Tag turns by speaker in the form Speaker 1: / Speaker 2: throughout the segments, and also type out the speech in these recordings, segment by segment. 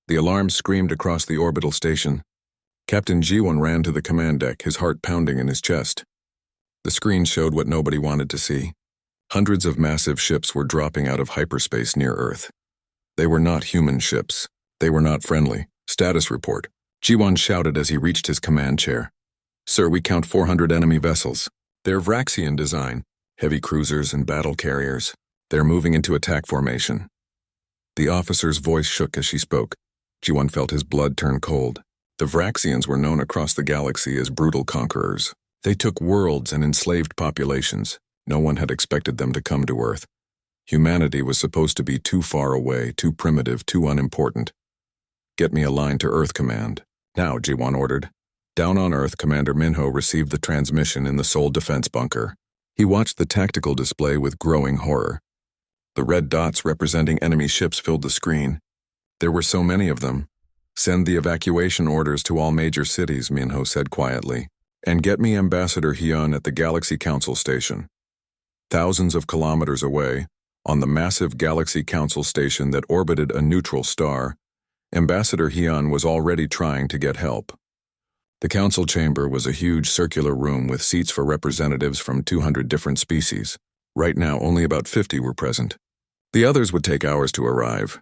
Speaker 1: The alarm screamed across the orbital station. Captain G1 ran to the command deck, his heart pounding in his chest. The screen showed what nobody wanted to see. Hundreds of massive ships were dropping out of hyperspace near Earth. They were not human ships. They were not friendly. Status report. G1 shouted as he reached his command chair. Sir, we count 400 enemy vessels. They're Vraxian design, heavy cruisers and battle carriers. They're moving into attack formation. The officer's voice shook as she spoke. G1 felt his blood turn cold. The Vraxians were known across the galaxy as brutal conquerors. They took worlds and enslaved populations. No one had expected them to come to Earth. Humanity was supposed to be too far away, too primitive, too unimportant. Get me a line to Earth Command. Now, G1 ordered. Down on Earth, Commander Minho received the transmission in the Sol defense bunker. He watched the tactical display with growing horror. The red dots representing enemy ships filled the screen. There were so many of them. Send the evacuation orders to all major cities, Minho said quietly. And get me Ambassador Hyun at the Galaxy Council station. Thousands of kilometers away, on the massive Galaxy Council station that orbited a neutral star, Ambassador Hyun was already trying to get help. The council chamber was a huge circular room with seats for representatives from 200 different species. Right now, only about 50 were present. The others would take hours to arrive.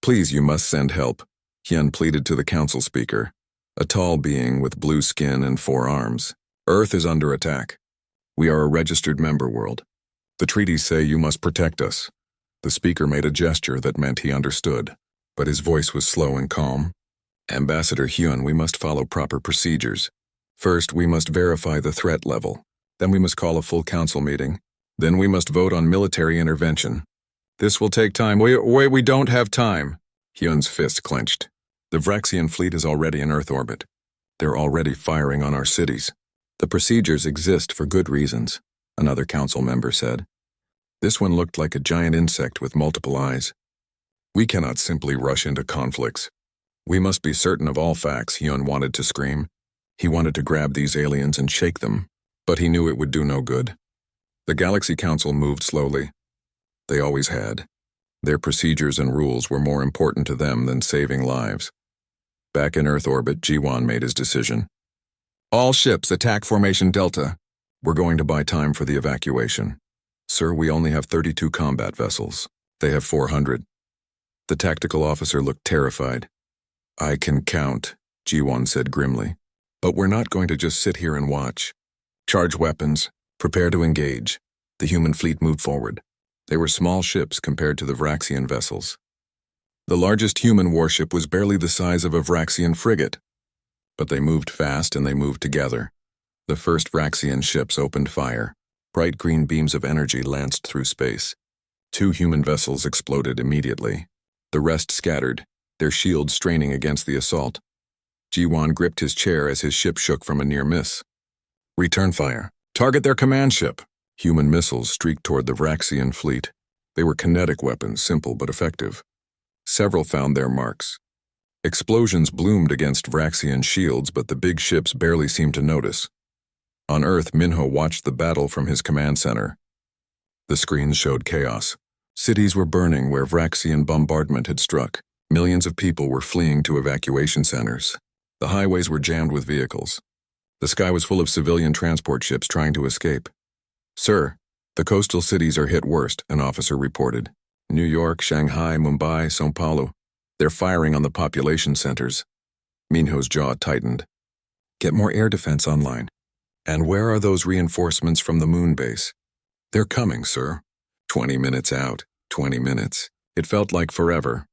Speaker 1: Please, you must send help, Hyun pleaded to the council speaker, a tall being with blue skin and 4 arms. Earth is under attack. We are a registered member world. The treaties say you must protect us. The speaker made a gesture that meant he understood, but his voice was slow and calm. Ambassador Hyun, we must follow proper procedures. First, we must verify the threat level. Then we must call a full council meeting. Then we must vote on military intervention. This will take time. We don't have time. Hyun's fist clenched. The Vraxian fleet is already in Earth orbit. They're already firing on our cities. The procedures exist for good reasons, another council member said. This one looked like a giant insect with multiple eyes. We cannot simply rush into conflicts. We must be certain of all facts, Hyun wanted to scream. He wanted to grab these aliens and shake them, but he knew it would do no good. The Galaxy Council moved slowly. They always had. Their procedures and rules were more important to them than saving lives. Back in Earth orbit, G1 made his decision. All ships attack Formation Delta. We're going to buy time for the evacuation. Sir, we only have 32 combat vessels. They have 400. The tactical officer looked terrified. I can count, G1 said grimly. But we're not going to just sit here and watch. Charge weapons. Prepare to engage. The human fleet moved forward. They were small ships compared to the Vraxian vessels. The largest human warship was barely the size of a Vraxian frigate. But they moved fast and they moved together. The first Vraxian ships opened fire. Bright green beams of energy lanced through space. 2 human vessels exploded immediately. The rest scattered, their shields straining against the assault. G1 gripped his chair as his ship shook from a near miss. Return fire. Target their command ship. Human missiles streaked toward the Vraxian fleet. They were kinetic weapons, simple but effective. Several found their marks. Explosions bloomed against Vraxian shields, but the big ships barely seemed to notice. On Earth, Minho watched the battle from his command center. The screens showed chaos. Cities were burning where Vraxian bombardment had struck. Millions of people were fleeing to evacuation centers. The highways were jammed with vehicles. The sky was full of civilian transport ships trying to escape. Sir, the coastal cities are hit worst, an officer reported. New York, Shanghai, Mumbai, São Paulo. They're firing on the population centers. Minho's jaw tightened. Get more air defense online. And where are those reinforcements from the moon base? They're coming, sir. 20 minutes out, 20 minutes. It felt like forever.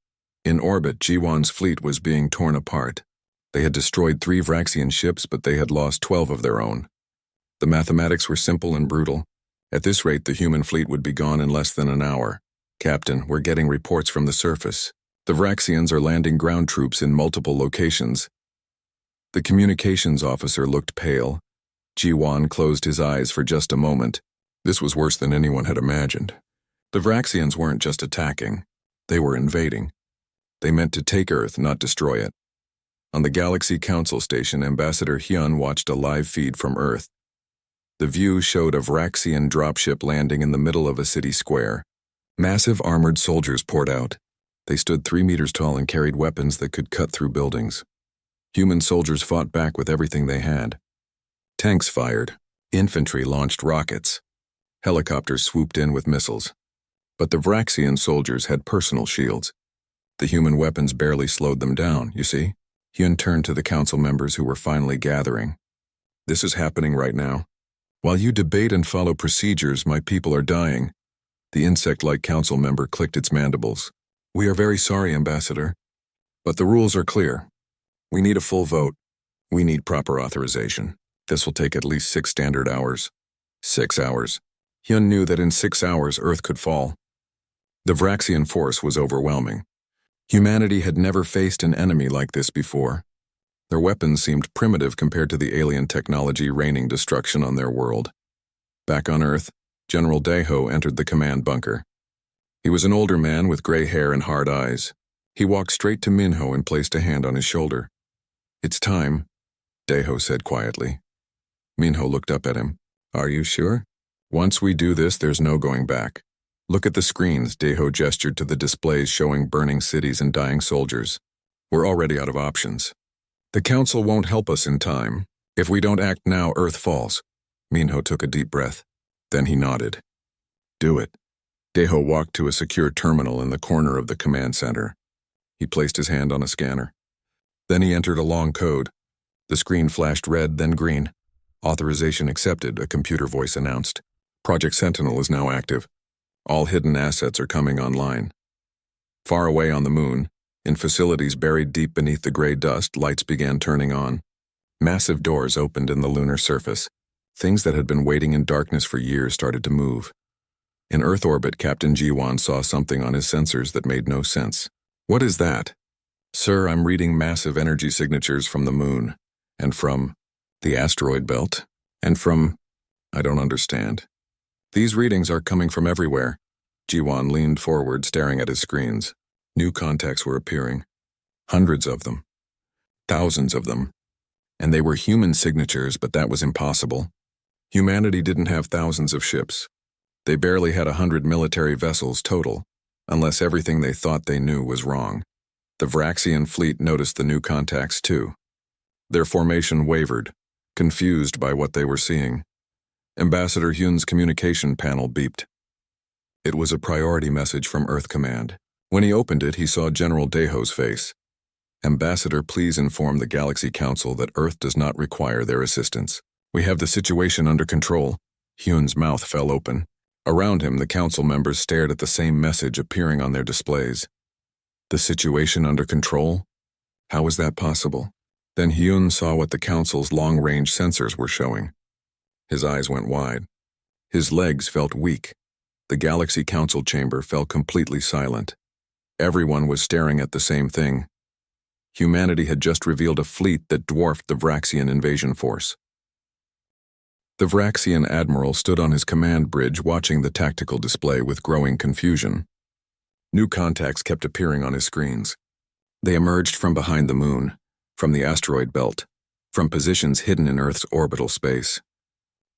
Speaker 1: In orbit, G1's fleet was being torn apart. They had destroyed 3 Vraxian ships, but they had lost 12 of their own. The mathematics were simple and brutal. At this rate, the human fleet would be gone in less than an hour. Captain, we're getting reports from the surface. The Vraxians are landing ground troops in multiple locations. The communications officer looked pale. G1 closed his eyes for just a moment. This was worse than anyone had imagined. The Vraxians weren't just attacking. They were invading. They meant to take Earth, not destroy it. On the Galaxy Council station, Ambassador Hyun watched a live feed from Earth. The view showed a Vraxian dropship landing in the middle of a city square. Massive armored soldiers poured out. They stood 3 meters tall and carried weapons that could cut through buildings. Human soldiers fought back with everything they had. Tanks fired. Infantry launched rockets. Helicopters swooped in with missiles. But the Vraxian soldiers had personal shields. The human weapons barely slowed them down, you see? Hyun turned to the council members who were finally gathering. This is happening right now. While you debate and follow procedures, my people are dying. The insect-like council member clicked its mandibles. We are very sorry, Ambassador. But the rules are clear. We need a full vote. We need proper authorization. This will take at least 6 standard hours. 6 hours. Hyun knew that in 6 hours Earth could fall. The Vraxian force was overwhelming. Humanity had never faced an enemy like this before. Their weapons seemed primitive compared to the alien technology raining destruction on their world. Back on Earth, General Daeho entered the command bunker. He was an older man with gray hair and hard eyes. He walked straight to Minho and placed a hand on his shoulder. It's time, Daeho said quietly. Minho looked up at him. Are you sure? Once we do this, there's no going back. Look at the screens, Daeho gestured to the displays showing burning cities and dying soldiers. We're already out of options. The Council won't help us in time. If we don't act now, Earth falls. Minho took a deep breath. Then he nodded. Do it. Daeho walked to a secure terminal in the corner of the command center. He placed his hand on a scanner. Then he entered a long code. The screen flashed red, then green. Authorization accepted, a computer voice announced. Project Sentinel is now active. All hidden assets are coming online. Far away on the moon, in facilities buried deep beneath the gray dust, lights began turning on. Massive doors opened in the lunar surface. Things that had been waiting in darkness for years started to move. In Earth orbit, Captain Ji-won saw something on his sensors that made no sense. What is that? Sir, I'm reading massive energy signatures from the moon, and from the asteroid belt, and from... I don't understand. These readings are coming from everywhere. Ji-won leaned forward, staring at his screens. New contacts were appearing. Hundreds of them. Thousands of them. And they were human signatures, but that was impossible. Humanity didn't have thousands of ships. They barely had 100 military vessels total, unless everything they thought they knew was wrong. The Vraxian fleet noticed the new contacts too. Their formation wavered, confused by what they were seeing. Ambassador Hyun's communication panel beeped. It was a priority message from Earth Command. When he opened it, he saw General Daeho's face. Ambassador, please inform the Galaxy Council that Earth does not require their assistance. We have the situation under control. Hyun's mouth fell open. Around him, the council members stared at the same message appearing on their displays. The situation under control? How was that possible? Then Hyun saw what the council's long-range sensors were showing. His eyes went wide. His legs felt weak. The Galaxy Council chamber fell completely silent. Everyone was staring at the same thing. Humanity had just revealed a fleet that dwarfed the Vraxian invasion force. The Vraxian admiral stood on his command bridge watching the tactical display with growing confusion. New contacts kept appearing on his screens. They emerged from behind the moon, from the asteroid belt, from positions hidden in Earth's orbital space.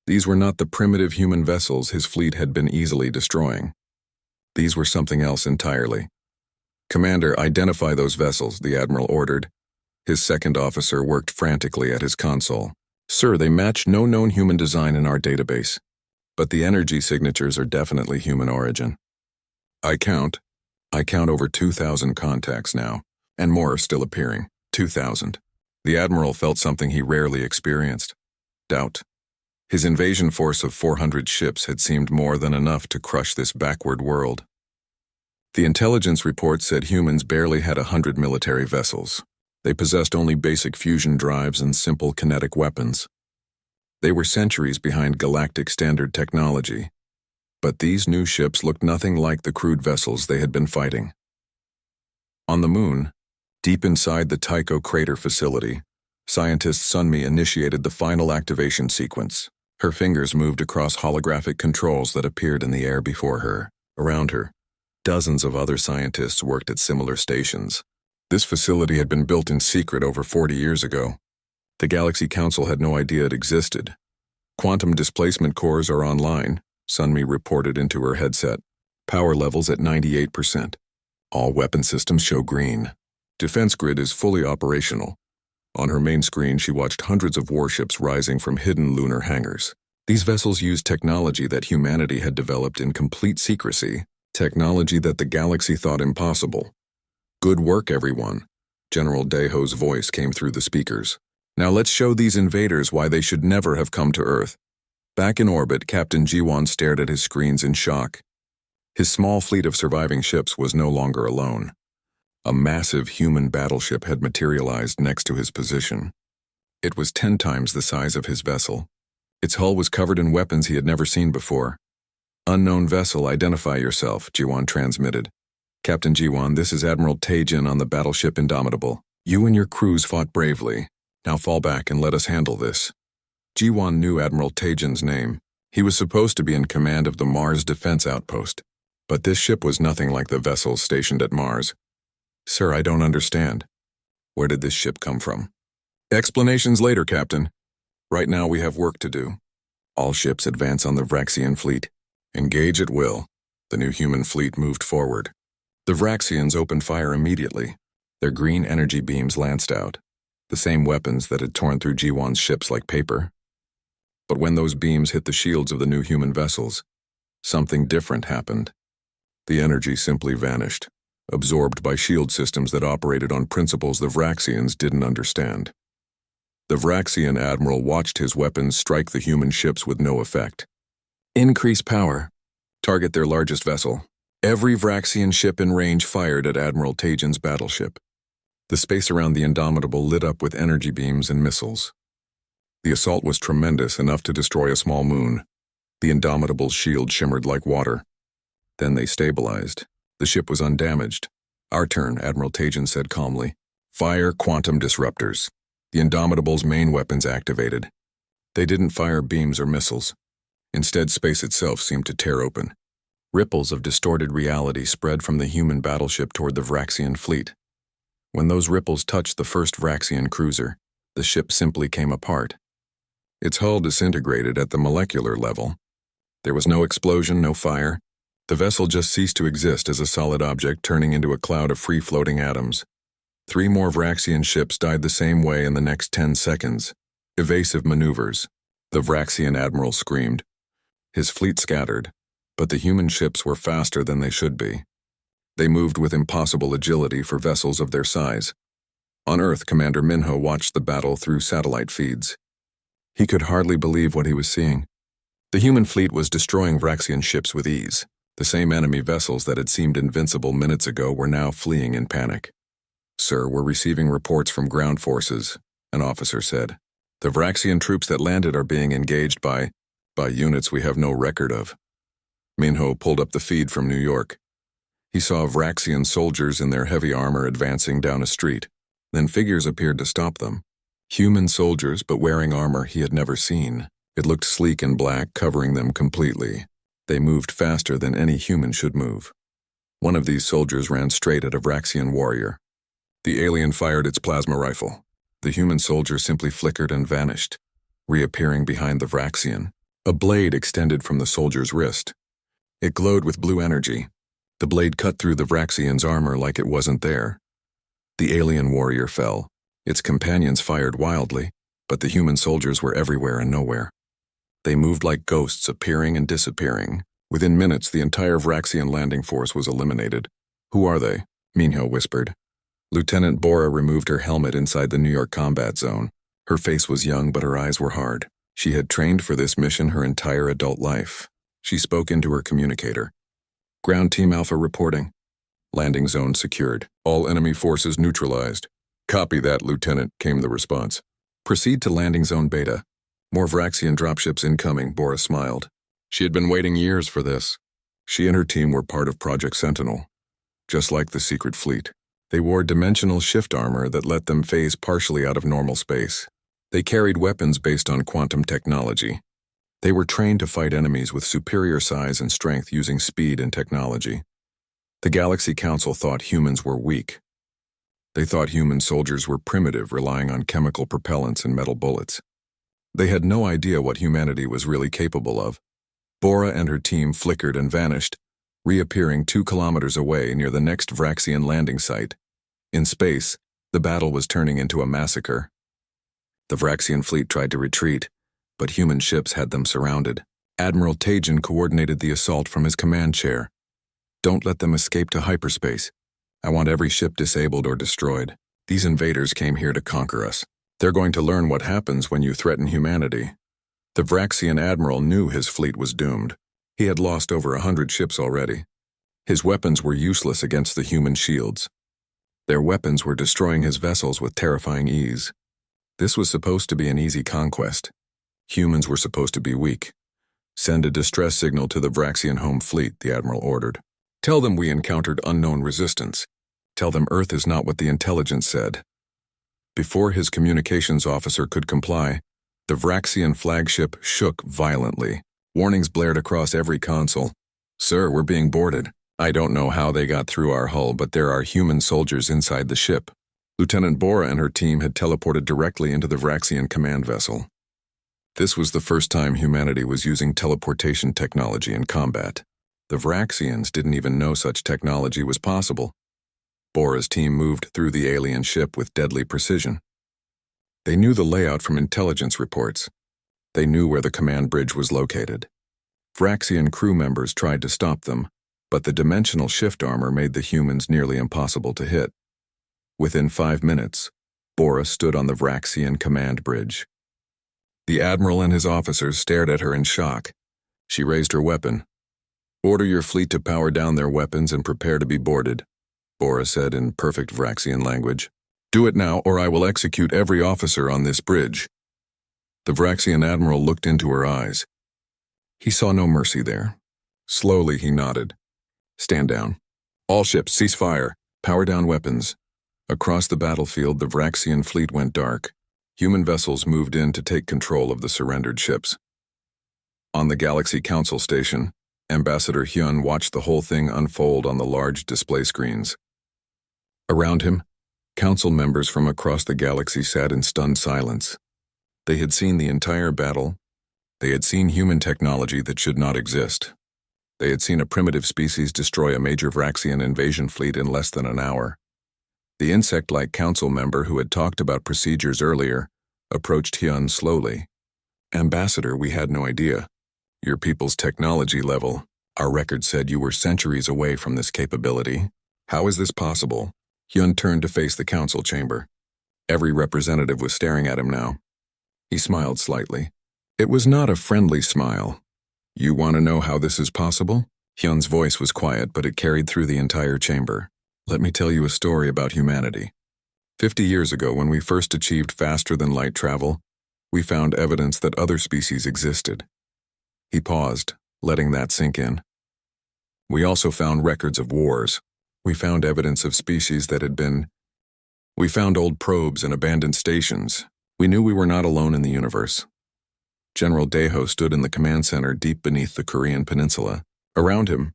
Speaker 1: These were not the primitive human vessels his fleet had been easily destroying. These were something else entirely. Commander, identify those vessels, the admiral ordered. His second officer worked frantically at his console. Sir, they match no known human design in our database, but the energy signatures are definitely human origin. I count over 2,000 contacts now, and more are still appearing. 2,000. The admiral felt something he rarely experienced. Doubt. His invasion force of 400 ships had seemed more than enough to crush this backward world. The intelligence report said humans barely had 100 military vessels. They possessed only basic fusion drives and simple kinetic weapons. They were centuries behind galactic standard technology. But these new ships looked nothing like the crude vessels they had been fighting. On the moon, deep inside the Tycho crater facility, scientist Sunmi initiated the final activation sequence. Her fingers moved across holographic controls that appeared in the air before her. Around her, dozens of other scientists worked at similar stations. This facility had been built in secret over 40 years ago. The Galaxy Council had no idea it existed. Quantum displacement cores are online, Sunmi reported into her headset. Power levels at 98%. All weapon systems show green. Defense grid is fully operational. On her main screen, she watched hundreds of warships rising from hidden lunar hangars. These vessels used technology that humanity had developed in complete secrecy, technology that the galaxy thought impossible. Good work, everyone. General Daho's voice came through the speakers. Now let's show these invaders why they should never have come to Earth. Back in orbit, Captain Jiwon stared at his screens in shock. His small fleet of surviving ships was no longer alone. A massive human battleship had materialized next to his position. It was 10 times the size of his vessel. Its hull was covered in weapons he had never seen before. Unknown vessel, identify yourself, Jiwon transmitted. Captain Jiwon, this is Admiral Taejin on the battleship Indomitable. You and your crews fought bravely. Now fall back and let us handle this. Jiwon knew Admiral Taejin's name. He was supposed to be in command of the Mars Defense Outpost. But this ship was nothing like the vessels stationed at Mars. Sir, I don't understand. Where did this ship come from? Explanations later, Captain. Right now we have work to do. All ships advance on the Vraxian fleet. Engage at will. The new human fleet moved forward. The Vraxians opened fire immediately. Their green energy beams lanced out, the same weapons that had torn through Jiwon's ships like paper. But when those beams hit the shields of the new human vessels, something different happened. The energy simply vanished, absorbed by shield systems that operated on principles the Vraxians didn't understand. The Vraxian admiral watched his weapons strike the human ships with no effect. Increase power. Target their largest vessel. Every Vraxian ship in range fired at Admiral Taejin's battleship. The space around the Indomitable lit up with energy beams and missiles. The assault was tremendous, enough to destroy a small moon. The Indomitable's shield shimmered like water. Then they stabilized. The ship was undamaged. Our turn, Admiral Taejin said calmly. Fire quantum disruptors. The Indomitable's main weapons activated. They didn't fire beams or missiles. Instead, space itself seemed to tear open. Ripples of distorted reality spread from the human battleship toward the Vraxian fleet. When those ripples touched the first Vraxian cruiser, the ship simply came apart. Its hull disintegrated at the molecular level. There was no explosion, no fire. The vessel just ceased to exist as a solid object, turning into a cloud of free-floating atoms. 3 more Vraxian ships died the same way in the next 10 seconds. Evasive maneuvers. The Vraxian admiral screamed. His fleet scattered, but the human ships were faster than they should be. They moved with impossible agility for vessels of their size. On Earth, Commander Minho watched the battle through satellite feeds. He could hardly believe what he was seeing. The human fleet was destroying Vraxian ships with ease. The same enemy vessels that had seemed invincible minutes ago were now fleeing in panic. Sir, we're receiving reports from ground forces, an officer said. The Vraxian troops that landed are being engaged by units we have no record of. Minho pulled up the feed from New York. He saw Vraxian soldiers in their heavy armor advancing down a street. Then figures appeared to stop them. Human soldiers, but wearing armor he had never seen. It looked sleek and black, covering them completely. They moved faster than any human should move. One of these soldiers ran straight at a Vraxian warrior. The alien fired its plasma rifle. The human soldier simply flickered and vanished, reappearing behind the Vraxian. A blade extended from the soldier's wrist. It glowed with blue energy. The blade cut through the Vraxian's armor like it wasn't there. The alien warrior fell. Its companions fired wildly, but the human soldiers were everywhere and nowhere. They moved like ghosts, appearing and disappearing. Within minutes, the entire Vraxian landing force was eliminated. Who are they? Minho whispered. Lieutenant Bora removed her helmet inside the New York combat zone. Her face was young, but her eyes were hard. She had trained for this mission her entire adult life. She spoke into her communicator. Ground Team Alpha reporting. Landing zone secured. All enemy forces neutralized. Copy that, Lieutenant, came the response. Proceed to landing zone Beta. More Vraxian dropships incoming, Bora smiled. She had been waiting years for this. She and her team were part of Project Sentinel. Just like the secret fleet. They wore dimensional shift armor that let them phase partially out of normal space. They carried weapons based on quantum technology. They were trained to fight enemies with superior size and strength using speed and technology. The Galaxy Council thought humans were weak. They thought human soldiers were primitive, relying on chemical propellants and metal bullets. They had no idea what humanity was really capable of. Bora and her team flickered and vanished, reappearing 2 kilometers away near the next Vraxian landing site. In space, the battle was turning into a massacre. The Vraxian fleet tried to retreat, but human ships had them surrounded. Admiral Tajan coordinated the assault from his command chair. "Don't let them escape to hyperspace. I want every ship disabled or destroyed. These invaders came here to conquer us. They're going to learn what happens when you threaten humanity." The Vraxian admiral knew his fleet was doomed. He had lost over 100 ships already. His weapons were useless against the human shields. Their weapons were destroying his vessels with terrifying ease. This was supposed to be an easy conquest. Humans were supposed to be weak. "Send a distress signal to the Vraxian home fleet," the admiral ordered. "Tell them we encountered unknown resistance. Tell them Earth is not what the intelligence said." Before his communications officer could comply, the Vraxian flagship shook violently. Warnings blared across every console. "Sir, we're being boarded. I don't know how they got through our hull, but there are human soldiers inside the ship." Lieutenant Bora and her team had teleported directly into the Vraxian command vessel. This was the first time humanity was using teleportation technology in combat. The Vraxians didn't even know such technology was possible. Bora's team moved through the alien ship with deadly precision. They knew the layout from intelligence reports. They knew where the command bridge was located. Vraxian crew members tried to stop them, but the dimensional shift armor made the humans nearly impossible to hit. Within 5 minutes, Bora stood on the Vraxian command bridge. The admiral and his officers stared at her in shock. She raised her weapon. "Order your fleet to power down their weapons and prepare to be boarded," Bora said in perfect Vraxian language. "Do it now, or I will execute every officer on this bridge." The Vraxian admiral looked into her eyes. He saw no mercy there. Slowly he nodded. "Stand down. All ships, cease fire. Power down weapons." Across the battlefield, the Vraxian fleet went dark. Human vessels moved in to take control of the surrendered ships. On the Galaxy Council Station, Ambassador Hyun watched the whole thing unfold on the large display screens. Around him, council members from across the galaxy sat in stunned silence. They had seen the entire battle. They had seen human technology that should not exist. They had seen a primitive species destroy a major Vraxian invasion fleet in less than an hour. The insect-like council member who had talked about procedures earlier approached Hyun slowly. "Ambassador, we had no idea. Your people's technology level. Our record said you were centuries away from this capability. How is this possible?" Hyun turned to face the council chamber. Every representative was staring at him now. He smiled slightly. It was not a friendly smile. "You want to know how this is possible?" Hyun's voice was quiet, but it carried through the entire chamber. "Let me tell you a story about humanity. 50 years ago, when we first achieved faster-than-light travel, we found evidence that other species existed." He paused, letting that sink in. "We also found records of wars. We found evidence of species that had been... We found old probes and abandoned stations. We knew we were not alone in the universe." General Daeho stood in the command center deep beneath the Korean peninsula. Around him,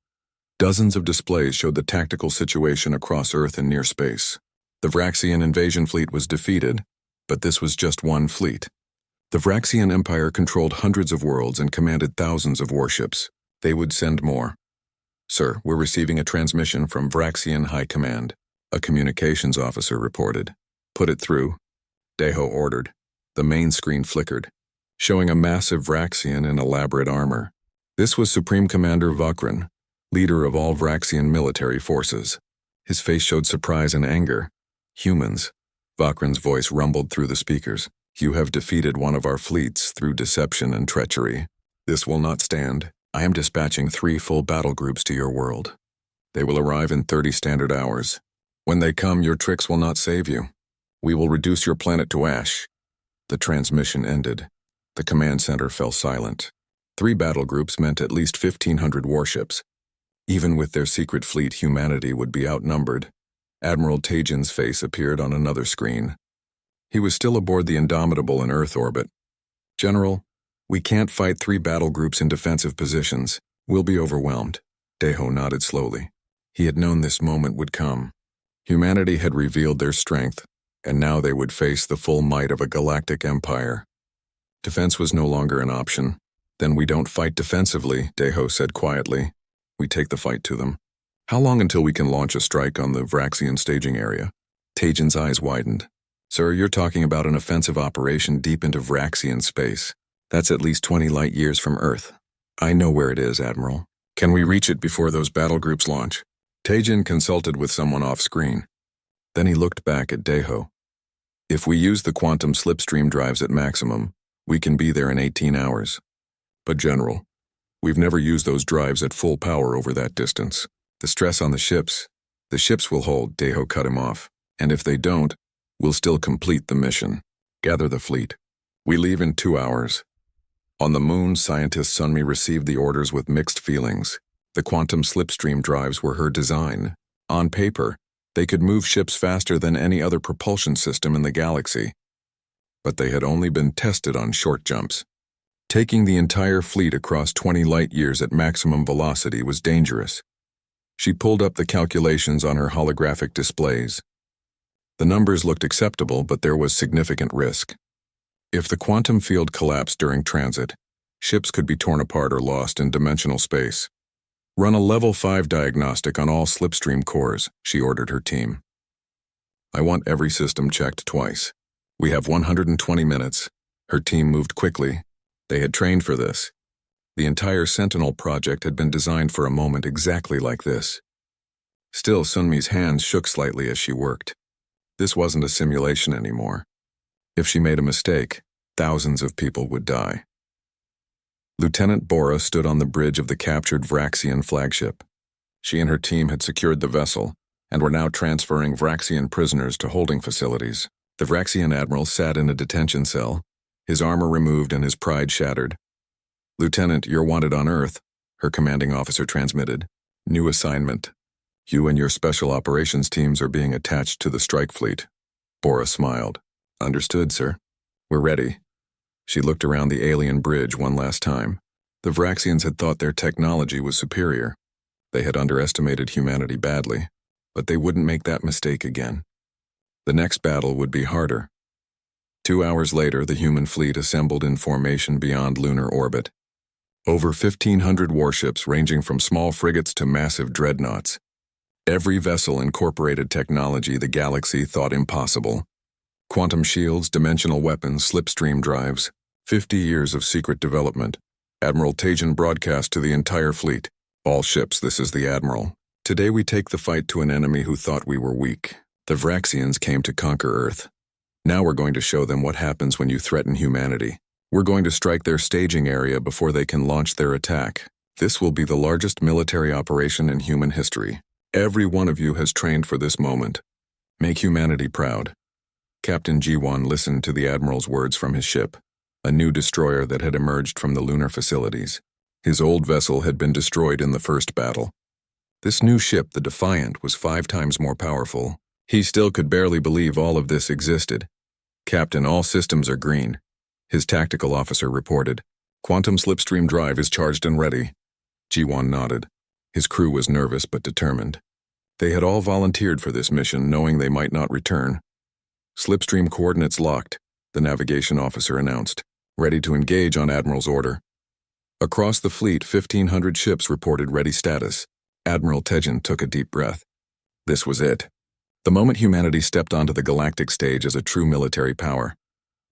Speaker 1: dozens of displays showed the tactical situation across Earth and near space. The Vraxian invasion fleet was defeated, but this was just one fleet. The Vraxian Empire controlled hundreds of worlds and commanded thousands of warships. They would send more. "Sir, we're receiving a transmission from Vraxian High Command," a communications officer reported. "Put it through," Daeho ordered. The main screen flickered, showing a massive Vraxian in elaborate armor. This was Supreme Commander Vakran, leader of all Vraxian military forces. His face showed surprise and anger. "Humans," Vakran's voice rumbled through the speakers. "You have defeated one of our fleets through deception and treachery. This will not stand. I am dispatching 3 full battle groups to your world. They will arrive in 30 standard hours. When they come, your tricks will not save you. We will reduce your planet to ash." The transmission ended. The command center fell silent. 3 battle groups meant at least 1,500 warships. Even with their secret fleet, humanity would be outnumbered. Admiral Tajan's face appeared on another screen. He was still aboard the Indomitable in Earth orbit. "General, we can't fight 3 battle groups in defensive positions. We'll be overwhelmed." Daeho nodded slowly. He had known this moment would come. Humanity had revealed their strength, and now they would face the full might of a galactic empire. Defense was no longer an option. "Then we don't fight defensively," Daeho said quietly. We take the fight to them. How long until we can launch a strike on the Vraxian staging area? Tajin's eyes widened. Sir, you're talking about an offensive operation deep into Vraxian space. That's at least 20 light years from Earth. I know where it is, Admiral. Can we reach it before those battle groups launch? Tajin consulted with someone off-screen. Then he looked back at Deho. If we use the quantum slipstream drives at maximum, we can be there in 18 hours. But General, we've never used those drives at full power over that distance. The stress on the ships will hold, Deho cut him off. And if they don't, we'll still complete the mission. Gather the fleet. We leave in 2 hours. On the moon, scientist Sunmi received the orders with mixed feelings. The quantum slipstream drives were her design. On paper, they could move ships faster than any other propulsion system in the galaxy. But they had only been tested on short jumps. Taking the entire fleet across 20 light years at maximum velocity was dangerous. She pulled up the calculations on her holographic displays. The numbers looked acceptable, but there was significant risk. If the quantum field collapsed during transit, ships could be torn apart or lost in dimensional space. Run a level 5 diagnostic on all slipstream cores, she ordered her team. I want every system checked twice. We have 120 minutes. Her team moved quickly. They had trained for this. The entire Sentinel project had been designed for a moment exactly like this. Still, Sunmi's hands shook slightly as she worked. This wasn't a simulation anymore. If she made a mistake, thousands of people would die. Lieutenant Bora stood on the bridge of the captured Vraxian flagship. She and her team had secured the vessel and were now transferring Vraxian prisoners to holding facilities. The Vraxian admiral sat in a detention cell, his armor removed and his pride shattered. Lieutenant, you're wanted on Earth, her commanding officer transmitted. New assignment. You and your special operations teams are being attached to the strike fleet. Bora smiled. Understood, sir. We're ready. She looked around the alien bridge one last time. The Vraxians had thought their technology was superior. They had underestimated humanity badly, but they wouldn't make that mistake again. The next battle would be harder. 2 hours later, the human fleet assembled in formation beyond lunar orbit. Over 1,500 warships ranging from small frigates to massive dreadnoughts. Every vessel incorporated technology the galaxy thought impossible. Quantum shields, dimensional weapons, slipstream drives. 50 years of secret development. Admiral Tajin broadcast to the entire fleet. All ships, this is the Admiral. Today we take the fight to an enemy who thought we were weak. The Vraxians came to conquer Earth. Now we're going to show them what happens when you threaten humanity. We're going to strike their staging area before they can launch their attack. This will be the largest military operation in human history. Every one of you has trained for this moment. Make humanity proud. Captain G1 listened to the Admiral's words from his ship, a new destroyer that had emerged from the lunar facilities. His old vessel had been destroyed in the first battle. This new ship, the Defiant, was 5 times more powerful. He still could barely believe all of this existed. Captain, all systems are green. His tactical officer reported. Quantum slipstream drive is charged and ready. G1 nodded. His crew was nervous but determined. They had all volunteered for this mission, knowing they might not return. Slipstream coordinates locked, the navigation officer announced, ready to engage on Admiral's order. Across the fleet, 1,500 ships reported ready status. Admiral Tajin took a deep breath. This was it. The moment humanity stepped onto the galactic stage as a true military power.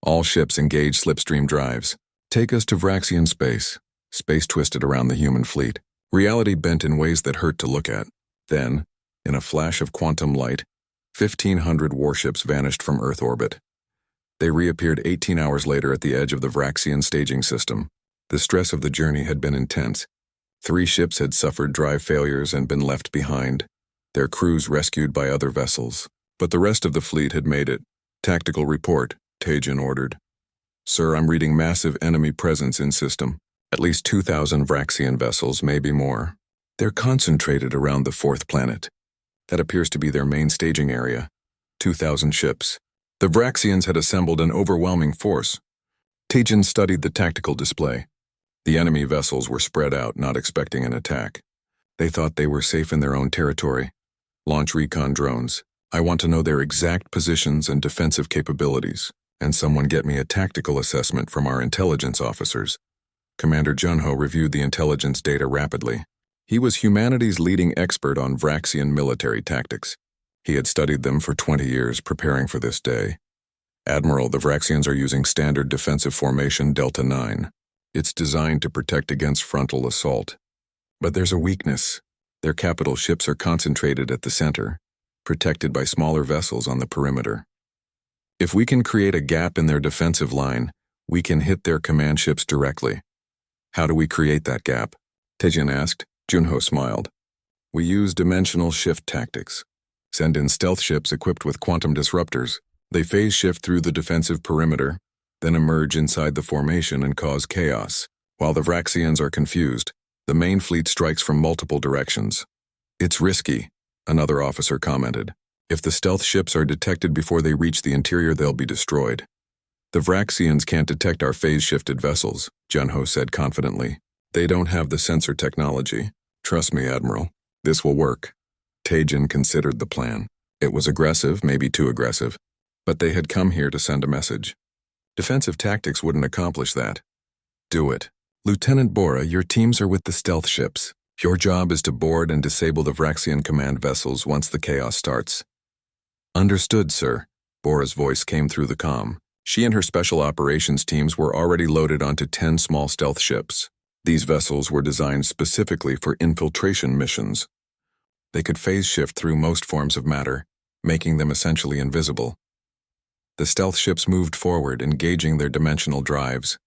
Speaker 1: All ships engaged slipstream drives. Take us to Vraxian space. Space twisted around the human fleet. Reality bent in ways that hurt to look at. Then, in a flash of quantum light, 1,500 warships vanished from Earth orbit. They reappeared 18 hours later at the edge of the Vraxian staging system. The stress of the journey had been intense. 3 ships had suffered drive failures and been left behind, their crews rescued by other vessels. But the rest of the fleet had made it. Tactical report, Tajin ordered. Sir, I'm reading massive enemy presence in system. At least 2,000 Vraxian vessels, maybe more. They're concentrated around the 4th planet. That appears to be their main staging area. 2,000 ships. The Vraxians had assembled an overwhelming force. Tajin studied the tactical display. The enemy vessels were spread out, not expecting an attack. They thought they were safe in their own territory. Launch recon drones. I want to know their exact positions and defensive capabilities. And someone get me a tactical assessment from our intelligence officers. Commander Junho reviewed the intelligence data rapidly. He was humanity's leading expert on Vraxian military tactics. He had studied them for 20 years, preparing for this day. Admiral, the Vraxians are using standard defensive formation Delta 9. It's designed to protect against frontal assault. But there's a weakness. Their capital ships are concentrated at the center, protected by smaller vessels on the perimeter. If we can create a gap in their defensive line, we can hit their command ships directly. How do we create that gap? Taejin asked. Junho smiled. We use dimensional shift tactics. Send in stealth ships equipped with quantum disruptors. They phase shift through the defensive perimeter, then emerge inside the formation and cause chaos. While the Vraxians are confused, the main fleet strikes from multiple directions. It's risky, another officer commented. If the stealth ships are detected before they reach the interior, they'll be destroyed. The Vraxians can't detect our phase-shifted vessels, Junho said confidently. They don't have the sensor technology. Trust me, Admiral. This will work. Taejin considered the plan. It was aggressive, maybe too aggressive. But they had come here to send a message. Defensive tactics wouldn't accomplish that. Do it. Lieutenant Bora, your teams are with the stealth ships. Your job is to board and disable the Vraxian command vessels once the chaos starts. Understood, sir. Bora's voice came through the comm. She and her special operations teams were already loaded onto 10 small stealth ships. These vessels were designed specifically for infiltration missions. They could phase shift through most forms of matter, making them essentially invisible. The stealth ships moved forward, engaging their dimensional drives.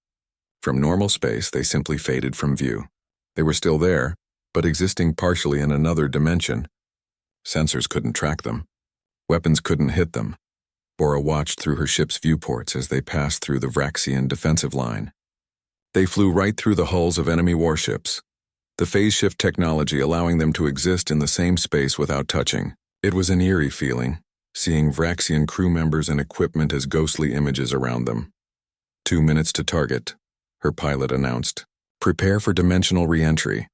Speaker 1: From normal space, they simply faded from view. They were still there, but existing partially in another dimension. Sensors couldn't track them. Weapons couldn't hit them. Bora watched through her ship's viewports as they passed through the Vraxian defensive line. They flew right through the hulls of enemy warships, the phase shift technology allowing them to exist in the same space without touching. It was an eerie feeling, seeing Vraxian crew members and equipment as ghostly images around them. 2 minutes to target, her pilot announced. Prepare for dimensional re-entry.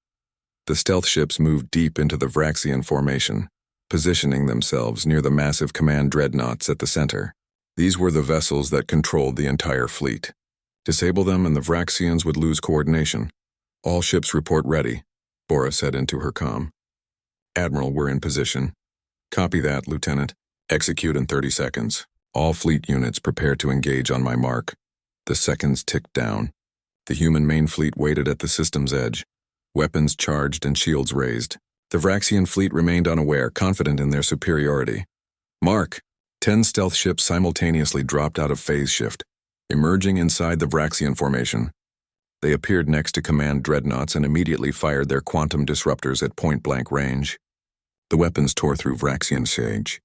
Speaker 1: The stealth ships moved deep into the Vraxian formation, positioning themselves near the massive command dreadnoughts at the center. These were the vessels that controlled the entire fleet. Disable them and the Vraxians would lose coordination. All ships report ready, Bora said into her comm. Admiral, we're in position. Copy that, Lieutenant. Execute in 30 seconds. All fleet units prepare to engage on my mark. The seconds ticked down. The human main fleet waited at the system's edge, weapons charged and shields raised. The Vraxian fleet remained unaware, confident in their superiority. Mark! 10 stealth ships simultaneously dropped out of phase shift, emerging inside the Vraxian formation. They appeared next to command dreadnoughts and immediately fired their quantum disruptors at point-blank range. The weapons tore through Vraxian sage.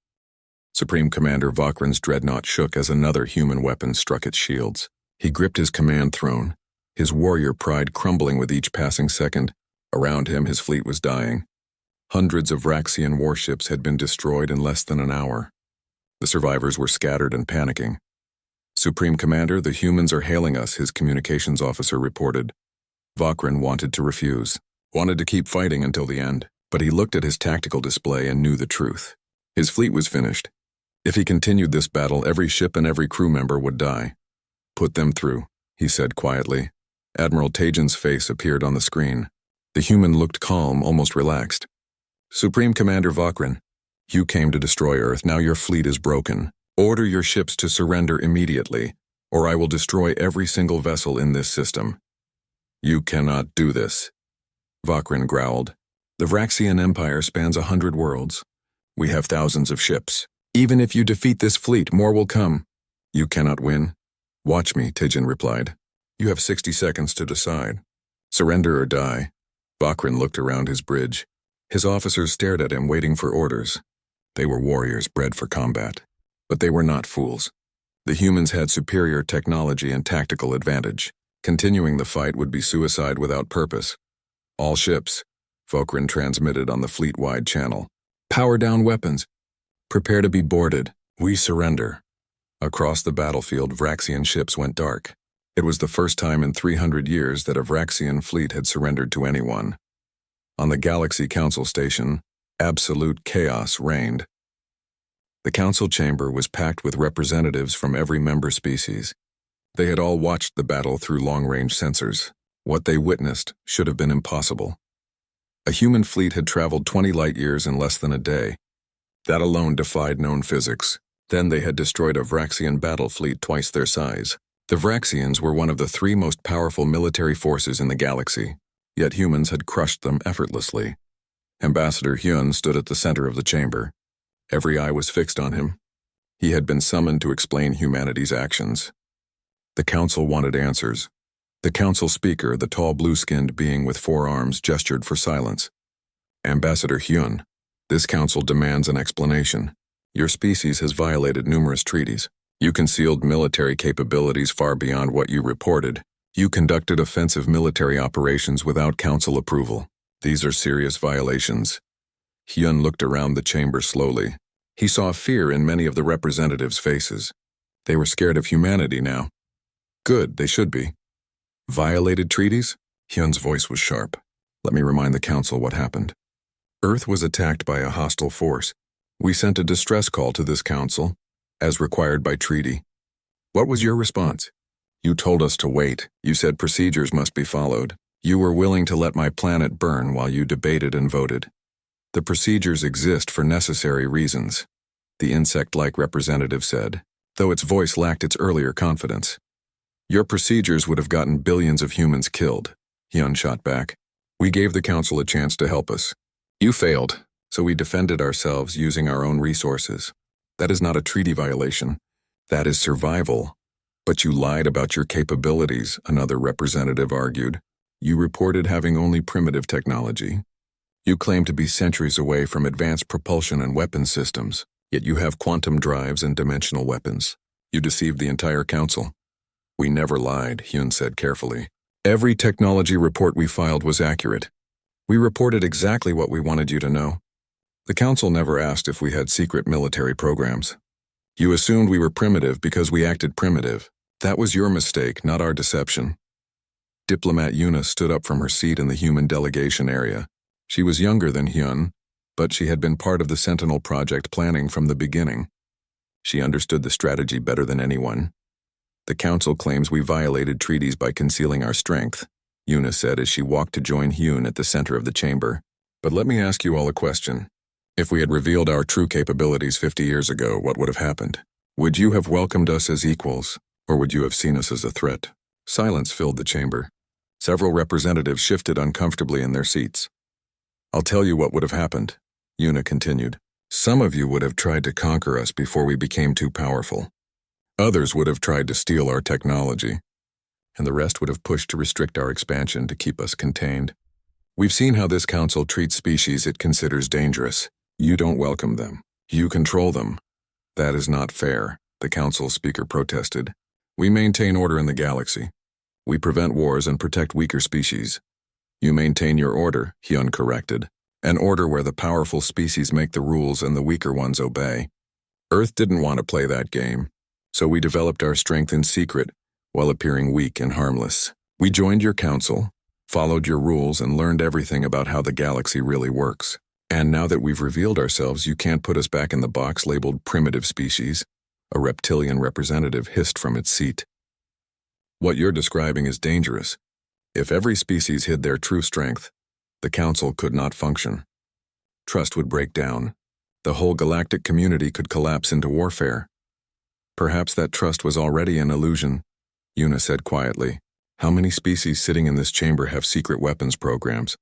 Speaker 1: Supreme Commander Vakran's dreadnought shook as another human weapon struck its shields. He gripped his command throne, his warrior pride crumbling with each passing second. Around him, his fleet was dying. Hundreds of Vraxian warships had been destroyed in less than an hour. The survivors were scattered and panicking. Supreme Commander, the humans are hailing us, his communications officer reported. Vakran wanted to refuse, wanted to keep fighting until the end, but he looked at his tactical display and knew the truth. His fleet was finished. If he continued this battle, every ship and every crew member would die. Put them through, he said quietly. Admiral Taejin's face appeared on the screen. The human looked calm, almost relaxed. Supreme Commander Vakran, you came to destroy Earth, now your fleet is broken. Order your ships to surrender immediately, or I will destroy every single vessel in this system. You cannot do this, Vakran growled. The Vraxian Empire spans 100 worlds. We have thousands of ships. Even if you defeat this fleet, more will come. You cannot win. Watch me, Taejin replied. You have 60 seconds to decide. Surrender or die. Vakran looked around his bridge. His officers stared at him, waiting for orders. They were warriors bred for combat. But they were not fools. The humans had superior technology and tactical advantage. Continuing the fight would be suicide without purpose. All ships, Vakran transmitted on the fleet-wide channel. Power down weapons. Prepare to be boarded. We surrender. Across the battlefield, Vraxian ships went dark. It was the first time in 300 years that a Vraxian fleet had surrendered to anyone. On the Galaxy Council Station, absolute chaos reigned. The council chamber was packed with representatives from every member species. They had all watched the battle through long-range sensors. What they witnessed should have been impossible. A human fleet had traveled 20 light-years in less than a day. That alone defied known physics. Then they had destroyed a Vraxian battle fleet twice their size. The Vraxians were one of the 3 most powerful military forces in the galaxy, yet humans had crushed them effortlessly. Ambassador Hyun stood at the center of the chamber. Every eye was fixed on him. He had been summoned to explain humanity's actions. The council wanted answers. The council speaker, the tall blue-skinned being with 4 arms, gestured for silence. Ambassador Hyun, this council demands an explanation. Your species has violated numerous treaties. You concealed military capabilities far beyond what you reported. You conducted offensive military operations without council approval. These are serious violations. Hyun looked around the chamber slowly. He saw fear in many of the representatives' faces. They were scared of humanity now. Good, they should be. Violated treaties? Hyun's voice was sharp. Let me remind the council what happened. Earth was attacked by a hostile force. We sent a distress call to this council, as required by treaty. What was your response? You told us to wait. You said procedures must be followed. You were willing to let my planet burn while you debated and voted. The procedures exist for necessary reasons, the insect-like representative said, though its voice lacked its earlier confidence. Your procedures would have gotten billions of humans killed, Hyun shot back. We gave the council a chance to help us. You failed, so we defended ourselves using our own resources. That is not a treaty violation. That is survival. But you lied about your capabilities, another representative argued. You reported having only primitive technology. You claim to be centuries away from advanced propulsion and weapon systems, yet you have quantum drives and dimensional weapons. You deceived the entire council. We never lied, Hyun said carefully. Every technology report we filed was accurate. We reported exactly what we wanted you to know. The council never asked if we had secret military programs. You assumed we were primitive because we acted primitive. That was your mistake, not our deception. Diplomat Yuna stood up from her seat in the human delegation area. She was younger than Hyun, but she had been part of the Sentinel project planning from the beginning. She understood the strategy better than anyone. The council claims we violated treaties by concealing our strength, Yuna said as she walked to join Hyun at the center of the chamber. But let me ask you all a question. If we had revealed our true capabilities 50 years ago, what would have happened? Would you have welcomed us as equals, or would you have seen us as a threat? Silence filled the chamber. Several representatives shifted uncomfortably in their seats. I'll tell you what would have happened, Yuna continued. Some of you would have tried to conquer us before we became too powerful. Others would have tried to steal our technology, and the rest would have pushed to restrict our expansion to keep us contained. We've seen how this council treats species it considers dangerous. You don't welcome them. You control them. That is not fair, the council speaker protested. We maintain order in the galaxy. We prevent wars and protect weaker species. You maintain your order, Hyun corrected. An order where the powerful species make the rules and the weaker ones obey. Earth didn't want to play that game, so we developed our strength in secret while appearing weak and harmless. We joined your council, followed your rules, and learned everything about how the galaxy really works. And now that we've revealed ourselves, you can't put us back in the box labeled primitive species, a reptilian representative hissed from its seat. What you're describing is dangerous. If every species hid their true strength, the council could not function. Trust would break down. The whole galactic community could collapse into warfare. Perhaps that trust was already an illusion, Yuna said quietly. How many species sitting in this chamber have secret weapons programs?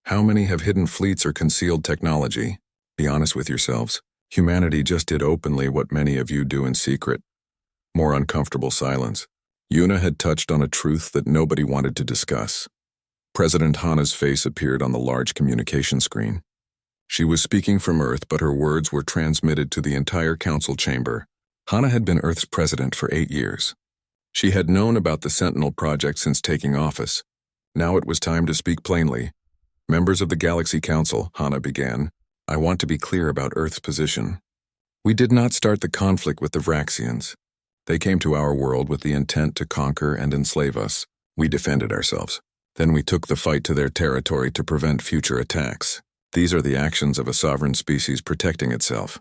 Speaker 1: How many have hidden fleets or concealed technology? Be honest with yourselves. Humanity just did openly what many of you do in secret. More uncomfortable silence. Yuna had touched on a truth that nobody wanted to discuss. President Hana's face appeared on the large communication screen. She was speaking from Earth, but her words were transmitted to the entire council chamber. Hana had been Earth's president for 8 years. She had known about the Sentinel project since taking office. Now it was time to speak plainly. Members of the Galaxy Council, Hana began, I want to be clear about Earth's position. We did not start the conflict with the Vraxians. They came to our world with the intent to conquer and enslave us. We defended ourselves. Then we took the fight to their territory to prevent future attacks. These are the actions of a sovereign species protecting itself.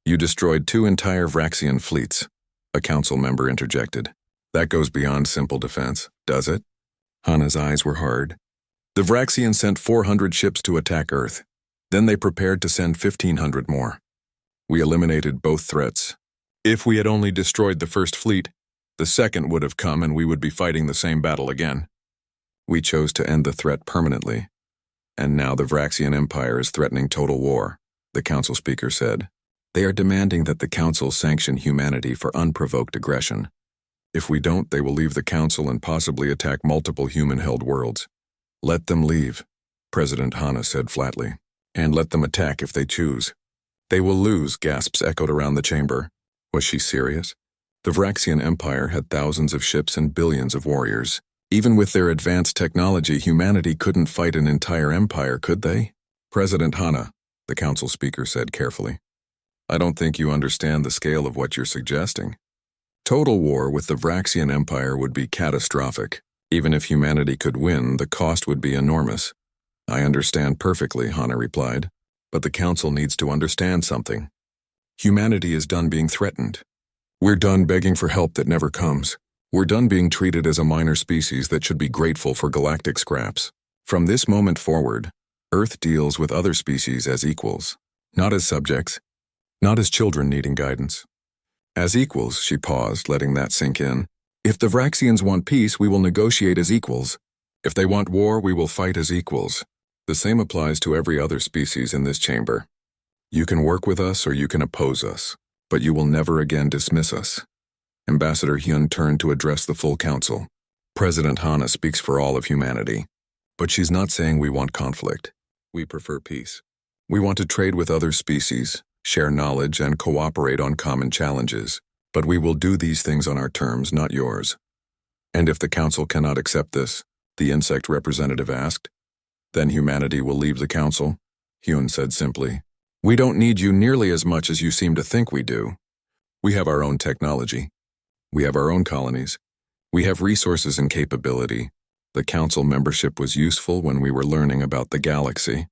Speaker 1: You destroyed 2 entire Vraxian fleets, a council member interjected. That goes beyond simple defense, does it? Hana's eyes were hard. The Vraxians sent 400 ships to attack Earth. Then they prepared to send 1,500 more. We eliminated both threats. If we had only destroyed the first fleet, the second would have come and we would be fighting the same battle again. We chose to end the threat permanently. And now the Vraxian Empire is threatening total war, the council speaker said. They are demanding that the council sanction humanity for unprovoked aggression. If we don't, they will leave the council and possibly attack multiple human-held worlds. Let them leave, President Hanna said flatly. And let them attack if they choose. They will lose, gasps echoed around the chamber. Was she serious? The Vraxian Empire had thousands of ships and billions of warriors. Even with their advanced technology, humanity couldn't fight an entire empire, could they? President Hanna, the council speaker said carefully. I don't think you understand the scale of what you're suggesting. Total war with the Vraxian Empire would be catastrophic. Even if humanity could win, the cost would be enormous. I understand perfectly, Hanna replied, but the council needs to understand something. Humanity is done being threatened. We're done begging for help that never comes. We're done being treated as a minor species that should be grateful for galactic scraps. From this moment forward, Earth deals with other species as equals, not as subjects, not as children needing guidance. As equals, she paused, letting that sink in. If the Vraxians want peace, we will negotiate as equals. If they want war, we will fight as equals. The same applies to every other species in this chamber. You can work with us or you can oppose us, but you will never again dismiss us. Ambassador Hyun turned to address the full council. President Hanna speaks for all of humanity. But she's not saying we want conflict. We prefer peace. We want to trade with other species, share knowledge, and cooperate on common challenges. But we will do these things on our terms, not yours. And if the council cannot accept this, the insect representative asked, then humanity will leave the council, Hyun said simply. We don't need you nearly as much as you seem to think we do. We have our own technology. We have our own colonies. We have resources and capability. The council membership was useful when we were learning about the galaxy.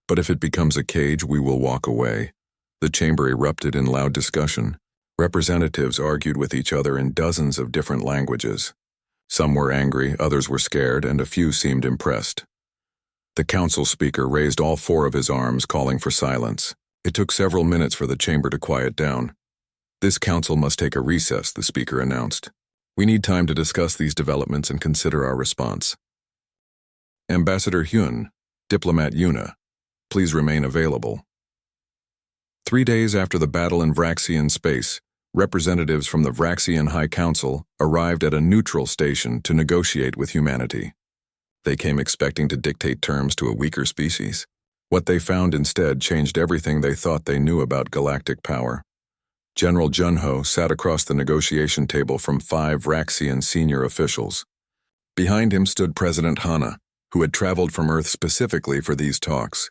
Speaker 1: But if it becomes a cage, we will walk away. The chamber erupted in loud discussion. Representatives argued with each other in dozens of different languages. Some were angry, others were scared, and a few seemed impressed. The council speaker raised all four of his arms, calling for silence. It took several minutes for the chamber to quiet down. This council must take a recess, the speaker announced. We need time to discuss these developments and consider our response. Ambassador Hyun, Diplomat Yuna, please remain available. 3 days after the battle in Vraxian space, representatives from the Vraxian High Council arrived at a neutral station to negotiate with humanity. They came expecting to dictate terms to a weaker species. What they found instead changed everything they thought they knew about galactic power. General Junho sat across the negotiation table from 5 Vraxian senior officials. Behind him stood President Hanna, who had traveled from Earth specifically for these talks.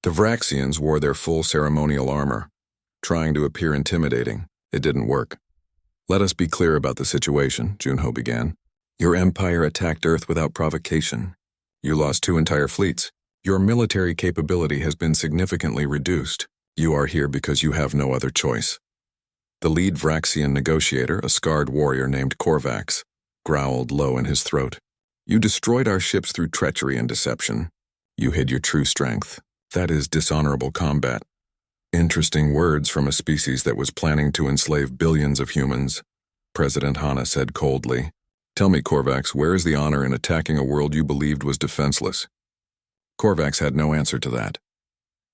Speaker 1: The Vraxians wore their full ceremonial armor, trying to appear intimidating. It didn't work. Let us be clear about the situation, Junho began. Your empire attacked Earth without provocation. You lost 2 entire fleets. Your military capability has been significantly reduced. You are here because you have no other choice. The lead Vraxian negotiator, a scarred warrior named Korvax, growled low in his throat. You destroyed our ships through treachery and deception. You hid your true strength. That is dishonorable combat. Interesting words from a species that was planning to enslave billions of humans, President Hanna said coldly. Tell me, Korvax, where is the honor in attacking a world you believed was defenseless? Korvax had no answer to that.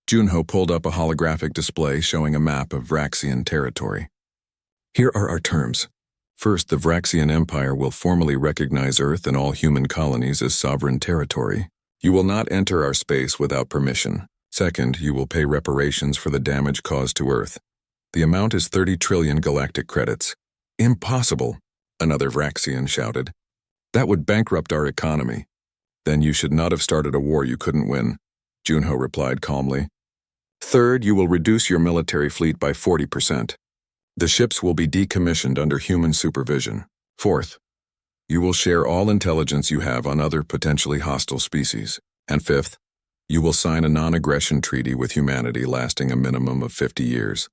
Speaker 1: Junho pulled up a holographic display showing a map of Vraxian territory. Here are our terms. First, the Vraxian Empire will formally recognize Earth and all human colonies as sovereign territory. You will not enter our space without permission. Second, you will pay reparations for the damage caused to Earth. The amount is 30 trillion galactic credits. Impossible, another Vraxian shouted. That would bankrupt our economy. Then you should not have started a war you couldn't win, Junho replied calmly. Third, you will reduce your military fleet by 40%. The ships will be decommissioned under human supervision. Fourth, you will share all intelligence you have on other potentially hostile species. And fifth, you will sign a non-aggression treaty with humanity lasting a minimum of 50 years.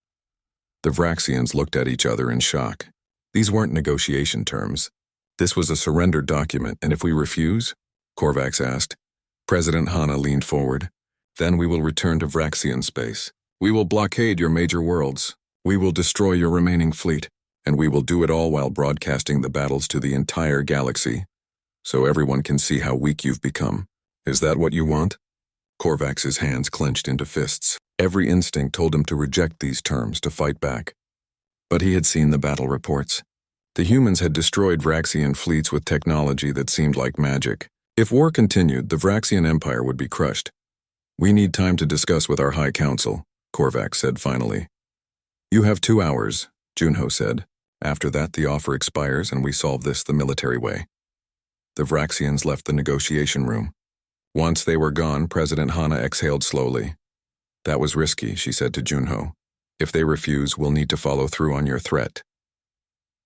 Speaker 1: The Vraxians looked at each other in shock. These weren't negotiation terms. This was a surrender document, and if we refuse? Korvax asked. President Hana leaned forward. Then we will return to Vraxian space. We will blockade your major worlds. We will destroy your remaining fleet. And we will do it all while broadcasting the battles to the entire galaxy, so everyone can see how weak you've become. Is that what you want? Korvax's hands clenched into fists. Every instinct told him to reject these terms, to fight back. But he had seen the battle reports. The humans had destroyed Vraxian fleets with technology that seemed like magic. If war continued, the Vraxian Empire would be crushed. We need time to discuss with our High Council, Korvax said finally. You have 2 hours, Junho said. After that, the offer expires and we solve this the military way. The Vraxians left the negotiation room. Once they were gone, President Hana exhaled slowly. That was risky, she said to Junho. If they refuse, we'll need to follow through on your threat.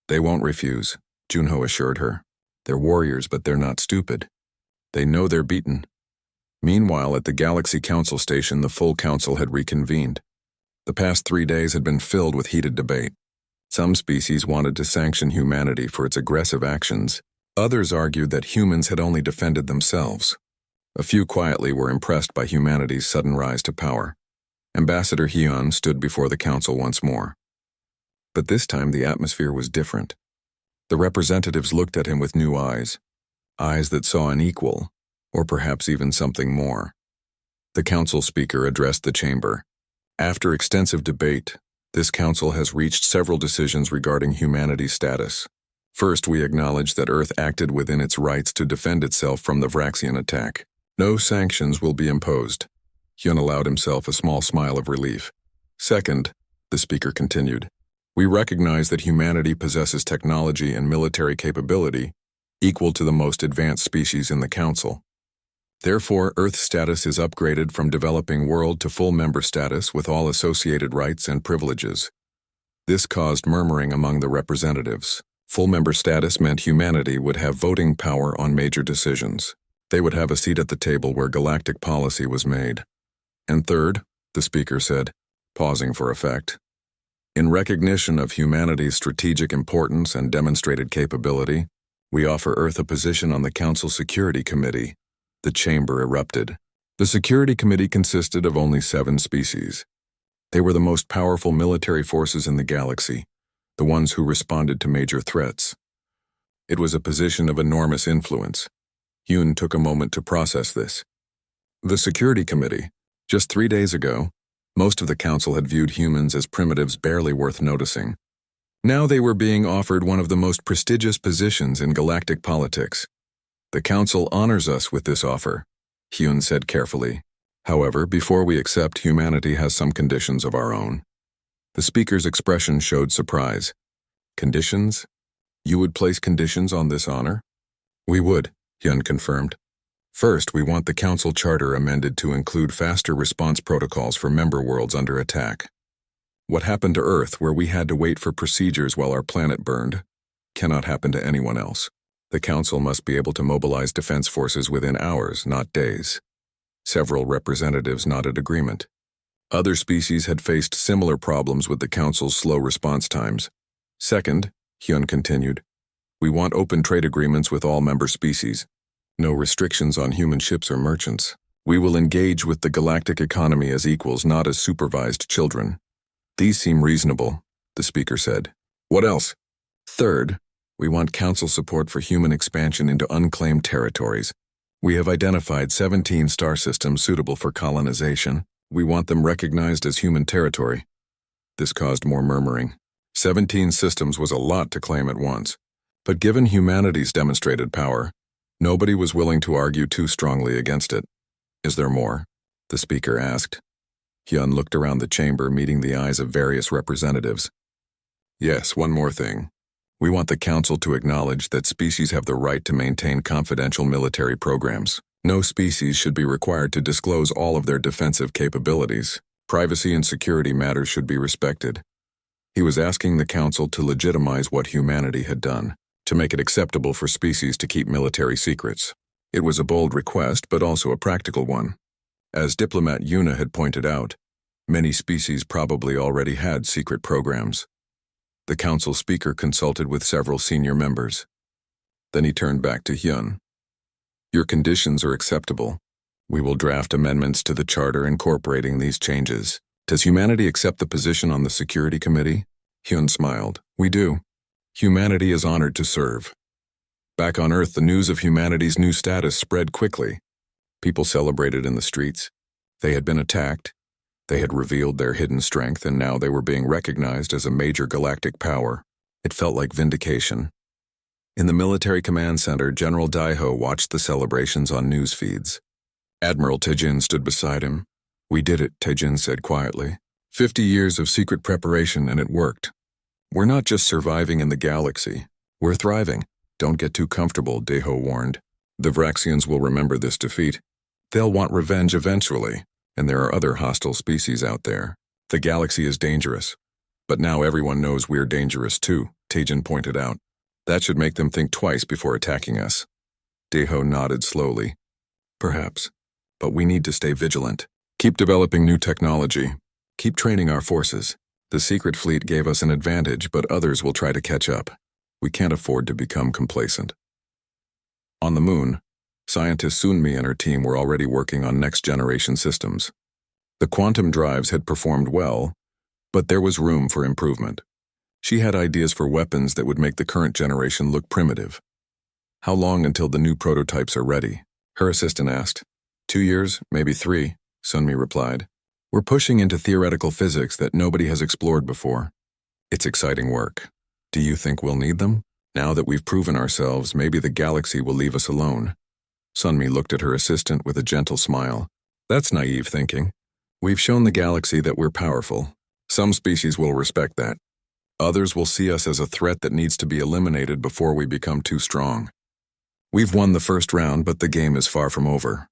Speaker 1: They won't refuse, Junho assured her. They're warriors, but they're not stupid. They know they're beaten. Meanwhile, at the Galaxy Council Station, the full council had reconvened. The past 3 days had been filled with heated debate. Some species wanted to sanction humanity for its aggressive actions. Others argued that humans had only defended themselves. A few quietly were impressed by humanity's sudden rise to power. Ambassador Hyun stood before the council once more. But this time the atmosphere was different. The representatives looked at him with new eyes that saw an equal, or perhaps even something more. The council speaker addressed the chamber. After extensive debate, this council has reached several decisions regarding humanity's status. First, we acknowledge that Earth acted within its rights to defend itself from the Vraxian attack. No sanctions will be imposed. Hyun allowed himself a small smile of relief. Second, the speaker continued, we recognize that humanity possesses technology and military capability equal to the most advanced species in the council. Therefore, Earth's status is upgraded from developing world to full member status with all associated rights and privileges. This caused murmuring among the representatives. Full member status meant humanity would have voting power on major decisions. They would have a seat at the table where galactic policy was made. And third, the speaker said, pausing for effect, in recognition of humanity's strategic importance and demonstrated capability, we offer Earth a position on the Council Security Committee. The chamber erupted. The Security Committee consisted of only 7 species. They were the most powerful military forces in the galaxy, the ones who responded to major threats. It was a position of enormous influence. Hyun took a moment to process this. The Security Committee, just 3 days ago, most of the council had viewed humans as primitives barely worth noticing. Now they were being offered one of the most prestigious positions in galactic politics. The council honors us with this offer, Hyun said carefully. However, before we accept, humanity has some conditions of our own. The speaker's expression showed surprise. Conditions? You would place conditions on this honor? We would, Hyun confirmed. First, we want the council charter amended to include faster response protocols for member worlds under attack. What happened to Earth, where we had to wait for procedures while our planet burned, cannot happen to anyone else. The council must be able to mobilize defense forces within hours, not days. Several representatives nodded agreement. Other species had faced similar problems with the council's slow response times. Second, Hyun continued, we want open trade agreements with all member species. No restrictions on human ships or merchants. We will engage with the galactic economy as equals, not as supervised children. These seem reasonable, the speaker said. What else? Third, we want council support for human expansion into unclaimed territories. We have identified 17 star systems suitable for colonization. We want them recognized as human territory. This caused more murmuring. 17 systems was a lot to claim at once. But given humanity's demonstrated power, nobody was willing to argue too strongly against it. Is there more? The speaker asked. Hyun looked around the chamber, meeting the eyes of various representatives. Yes, one more thing. We want the council to acknowledge that species have the right to maintain confidential military programs. No species should be required to disclose all of their defensive capabilities. Privacy and security matters should be respected. He was asking the council to legitimize what humanity had done, to make it acceptable for species to keep military secrets. It was a bold request, but also a practical one. As diplomat Yuna had pointed out, many species probably already had secret programs. The council speaker consulted with several senior members. Then he turned back to Hyun. Your conditions are acceptable. We will draft amendments to the charter incorporating these changes. Does humanity accept the position on the Security Committee? Hyun smiled. We do. Humanity is honored to serve. Back on Earth, the news of humanity's new status spread quickly. People celebrated in the streets. They had been attacked. They had revealed their hidden strength, and now they were being recognized as a major galactic power. It felt like vindication. In the military command center, General Daiho watched the celebrations on news feeds. Admiral Taejin stood beside him. We did it, Taejin said quietly. 50 years of secret preparation, and it worked. We're not just surviving in the galaxy. We're thriving. Don't get too comfortable, Daiho warned. The Vraxians will remember this defeat. They'll want revenge eventually, and there are other hostile species out there. The galaxy is dangerous. But now everyone knows we're dangerous too, Taejin pointed out. That should make them think twice before attacking us. Daiho nodded slowly. Perhaps. But we need to stay vigilant. Keep developing new technology. Keep training our forces. The secret fleet gave us an advantage, but others will try to catch up. We can't afford to become complacent. On the moon, scientist Sunmi and her team were already working on next-generation systems. The quantum drives had performed well, but there was room for improvement. She had ideas for weapons that would make the current generation look primitive. How long until the new prototypes are ready? Her assistant asked. 2 years, maybe 3, Sunmi replied. We're pushing into theoretical physics that nobody has explored before. It's exciting work. Do you think we'll need them? Now that we've proven ourselves, maybe the galaxy will leave us alone. Sunmi looked at her assistant with a gentle smile. That's naive thinking. We've shown the galaxy that we're powerful. Some species will respect that. Others will see us as a threat that needs to be eliminated before we become too strong. We've won the first round, but the game is far from over.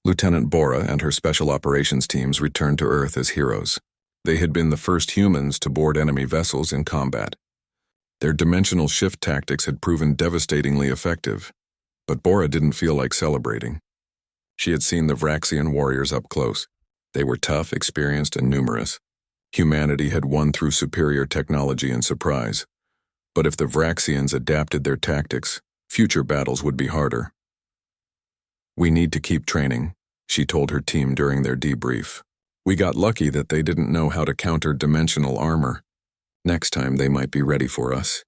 Speaker 1: Lieutenant Bora and her special operations teams returned to Earth as heroes. They had been the first humans to board enemy vessels in combat. Their dimensional shift tactics had proven devastatingly effective, but Bora didn't feel like celebrating. She had seen the Vraxian warriors up close. They were tough, experienced, and numerous. Humanity had won through superior technology and surprise. But if the Vraxians adapted their tactics, future battles would be harder. We need to keep training, she told her team during their debrief. We got lucky that they didn't know how to counter dimensional armor. Next time they might be ready for us.